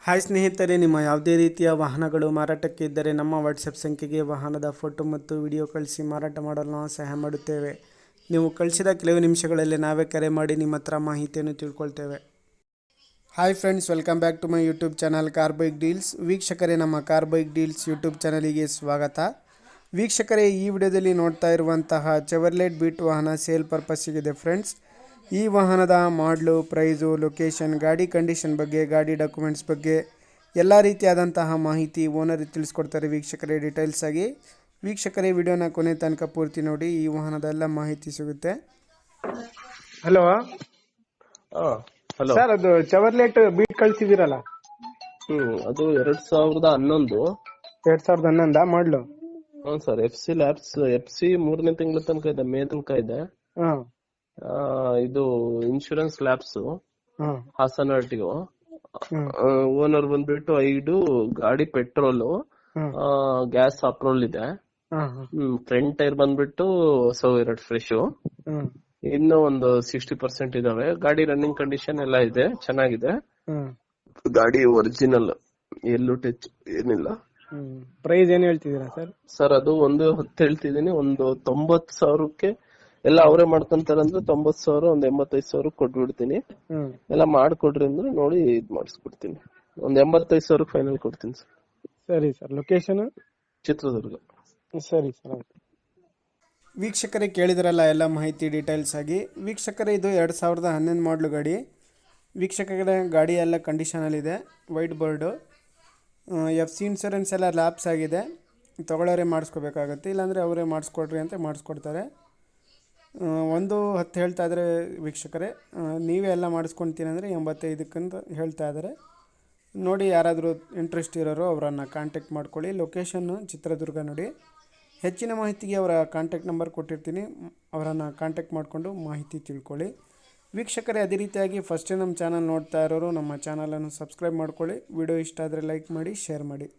Hi ಸ್ನೇಹಿತರೆ, ನಿಮ್ಮ ಯಾವುದೇ ರೀತಿಯ ವಾಹನಗಳು ಮಾರಾಟಕ್ಕೆ ಇದ್ದರೆ ನಮ್ಮ ವಾಟ್ಸಪ್ ಸಂಖ್ಯೆಗೆ ವಾಹನದ ಫೋಟೋ ಮತ್ತು ವಿಡಿಯೋ ಕಳಿಸಿ ಮಾರಾಟ ಮಾಡಲು ನಾವು ಸಹಾಯ ಮಾಡುತ್ತೇವೆ. ನೀವು ಕಳಿಸಿದ ಕೆಲವು ನಿಮಿಷಗಳಲ್ಲಿ ನಾವೇ ಕರೆ ಮಾಡಿ ನಿಮ್ಮ ಹತ್ರ ಮಾಹಿತಿಯನ್ನು ತಿಳ್ಕೊಳ್ತೇವೆ. Hi friends, welcome back to my YouTube channel car bike deals. ವೀಕ್ಷಕರೇ, ನಮ್ಮ ಕಾರ್ ಬೈಕ್ ಡೀಲ್ಸ್ ಯೂಟ್ಯೂಬ್ ಚಾನಲಿಗೆ ಸ್ವಾಗತ. ವೀಕ್ಷಕರೇ, ಈ ವಿಡಿಯೋದಲ್ಲಿ ನೋಡ್ತಾ ಇರುವಂತಹ ಚೆವರ್ಲೆಟ್ ಬೀಟ್ ವಾಹನ ಸೇಲ್ ಪರ್ಪಸ್ಸಿಗಿದೆ ಫ್ರೆಂಡ್ಸ್. ಈ ವಾಹನದ ಮಾಡಲು, ಪ್ರೈಸು, ಲೊಕೇಶನ್, ಗಾಡಿ ಕಂಡೀಷನ್ ಬಗ್ಗೆ, ಗಾಡಿ ಡಾಕ್ಯುಮೆಂಟ್ಸ್ ಬಗ್ಗೆ ಎಲ್ಲ ರೀತಿಯಾದಂತಹ ಮಾಹಿತಿ ಓನರ್ ತಿಳಿಸ್ಕೊಡ್ತಾರೆ ವೀಕ್ಷಕರೇ ಡೀಟೇಲ್ಸ್ ಆಗಿ. ವೀಕ್ಷಕರೇ, ವಿಡಿಯೋನ ಕೊನೆ ತನಕ ಪೂರ್ತಿ ನೋಡಿ, ಈ ವಾಹನದ ಎಲ್ಲ ಮಾಹಿತಿ ಸಿಗುತ್ತೆ. ಹಲೋ ಹಲೋ ಸರ್, ಅದು ಚೆವರ್ಲೆಟ್ ಬೀಟ್ ಕಳಿಸಿದಿರಲ್ಲ, ಅದು 2011. 2011 ಮಾಡಲು. ಹ್ಞೂ ಸರ್, FC ಲ್ಯಾಬ್ಸ್. FC 3ನೇ ತಿಂಗಳ ತನಕ ಇದೆ, ಮೇ ತನಕ ಇದೆ. ಹಾಂ ಇದು ಇನ್ಶೂರೆನ್ಸ್ ಲ್ಯಾಬ್ಸ್, ಹಾಂ ಹಾಸನ ಆರ್ಟಿಒ. ಓನರ್ ಬಂದ್ಬಿಟ್ಟು 5, ಗಾಡಿ ಪೆಟ್ರೋಲು, ಗ್ಯಾಸ್ ಅಪ್ರೋಲ್ ಇದೆ. ಫ್ರಂಟ್ ಟೈರ್ ಬಂದ್ಬಿಟ್ಟು 2 ಫ್ರೆಶ್, ಇನ್ನು ಒಂದು 60% ಇದಾವೆ. ಗಾಡಿ ರನ್ನಿಂಗ್ ಕಂಡೀಷನ್ ಎಲ್ಲ ಇದೆ, ಚೆನ್ನಾಗಿದೆ. ಗಾಡಿ ಒರಿಜಿನಲ್, ಎಲ್ಲೂ ಟಚ್ ಏನಿಲ್ಲ. ಪ್ರೈಸ್ ಏನು ಹೇಳ್ತಿದ್ದೀರಾ ಸರ್? ಸರ್, ಅದು 1.10 ಹೇಳ್ತಿದೀನಿ. ಒಂದು 90,000ಕ್ಕೆ ಎಲ್ಲ ಅವರೇ ಮಾಡ್ಕೊಂತಾರೆ ಅಂದ್ರೆ 90,000, ಒಂದು 85,000 ಕೊಟ್ಬಿಡ್ತೀನಿ. ಎಲ್ಲ ಮಾಡ್ಕೊಡ್ರಿ ಅಂದ್ರೆ ನೋಡಿ ಇದ್ ಮಾಡಿಸ್ಕೊಡ್ತೀನಿ. ಒಂದು 85,000 ಫೈನಲ್ ಕೊಡ್ತೀನಿ ಸರ್. ಸರಿ ಸರ್. ಲೊಕೇಶನ್ ಚಿತ್ರದುರ್ಗ. ಸರಿ ಸರ್. ವೀಕ್ಷಕರೇ, ಕೇಳಿದ್ರಲ್ಲ ಎಲ್ಲ ಮಾಹಿತಿ ಡೀಟೇಲ್ಸ್ ಆಗಿ. ವೀಕ್ಷಕರೇ, ಇದು 2011 ಮಾಡಲು ಗಾಡಿ. ವೀಕ್ಷಕರೇ, ಗಾಡಿ ಎಲ್ಲ ಕಂಡೀಷನಲ್ಲಿದೆ. ವೈಟ್ ಬೋರ್ಡು, FC ಇನ್ಸೂರೆನ್ಸ್ ಎಲ್ಲ ಲ್ಯಾಪ್ಸ್ ಆಗಿದೆ. ತೊಗೊಳ್ಳೋರೆ ಮಾಡಿಸ್ಕೋಬೇಕಾಗತ್ತೆ, ಇಲ್ಲಾಂದರೆ ಅವರೇ ಮಾಡಿಸ್ಕೊಡ್ರಿ ಅಂತ ಮಾಡಿಸ್ಕೊಡ್ತಾರೆ. 1.10 ಹೇಳ್ತಾ ಇದ್ದಾರೆ ವೀಕ್ಷಕರೇ. ನೀವೇ ಎಲ್ಲ ಮಾಡಿಸ್ಕೊಳ್ತೀನಿ ಅಂದರೆ 85 ಹೇಳ್ತಾ ಇದ್ದಾರೆ. ನೋಡಿ, ಯಾರಾದರೂ ಇಂಟ್ರೆಸ್ಟ್ ಇರೋರು ಅವರನ್ನು ಕಾಂಟ್ಯಾಕ್ಟ್ ಮಾಡ್ಕೊಳ್ಳಿ. ಲೊಕೇಶನ್ನು ಚಿತ್ರದುರ್ಗ ನೋಡಿ. ಹೆಚ್ಚಿನ ಮಾಹಿತಿಗೆ ಅವರ ಕಾಂಟ್ಯಾಕ್ಟ್ ನಂಬರ್ ಕೊಟ್ಟಿರ್ತೀನಿ, ಅವರನ್ನು ಕಾಂಟ್ಯಾಕ್ಟ್ ಮಾಡಿಕೊಂಡು ಮಾಹಿತಿ ತಿಳ್ಕೊಳ್ಳಿ. ವೀಕ್ಷಕರೇ, ಅದೇ ರೀತಿಯಾಗಿ ಫಸ್ಟ್ ನಮ್ಮ ಚಾನಲ್ ನೋಡ್ತಾ ಇರೋರು ನಮ್ಮ ಚಾನಲನ್ನು ಸಬ್ಸ್ಕ್ರೈಬ್ ಮಾಡ್ಕೊಳ್ಳಿ. ವಿಡಿಯೋ ಇಷ್ಟ ಆದರೆ ಲೈಕ್ ಮಾಡಿ, ಶೇರ್ ಮಾಡಿ.